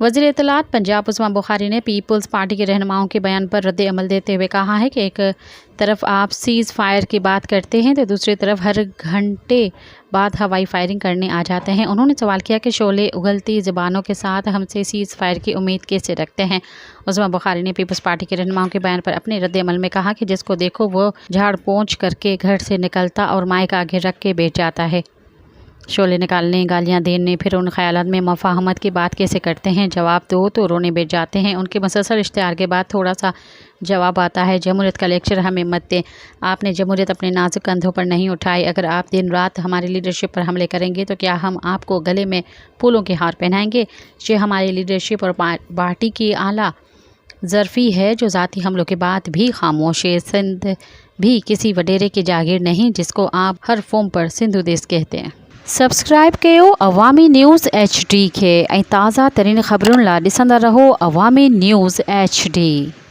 वज़ीर इत्तलात पंजाब उस्मान बुखारी ने peoples party के रहनुमाओं के बयान पर रद्द अमल देते हुए कहा है कि एक तरफ आप सीज़ फायर की बात करते हैं तो दूसरी तरफ हर घंटे बाद हवाई फायरिंग करने आ जाते हैं। उन्होंने सवाल किया कि शोले उगलती ज़बानों के साथ हमसे सीज़ फायर की उम्मीद कैसे रखते हैं। उस्मान बुखारी ने पीपल्स पार्टी के रहनुमाओं के बयान पर अपने रद्द अमल में कहा कि जिसको देखो वो झाड़ पोंछ करके घर से निकलता और माइक आगे रख के बैठ जाता है। शोले निकालने, गालियां देने, फिर उन ख्यालात में मफाहमत की बात कैसे करते हैं। जवाब दो तो रोने बैठ जाते हैं। उनके मुसलसल इश्तिहार के बाद थोड़ा सा जवाब आता है। जमहूरियत का लेक्चर हमें मत दें। आपने जमहूरियत अपने नाजुक कंधों पर नहीं उठाई। अगर आप दिन रात हमारी लीडरशिप पर हमले करेंगे तो क्या हम आपको गले में फूलों के हार पहनाएंगे। ये हमारी लीडरशिप और पार्टी की आला ज़रफ़ी है जो ज़ाती हमलों के बाद भी खामोश है। सिंध भी किसी वडेरे की जागीर नहीं जिसको आप हर फॉर्म पर सिंधु देश कहते हैं। सब्सक्राइब कयो अवामी न्यूज़ HD खे ऐं ताज़ा तरीन ख़बरुनि लाइ ॾिसंदा रहो अवामी न्यूज़ HD।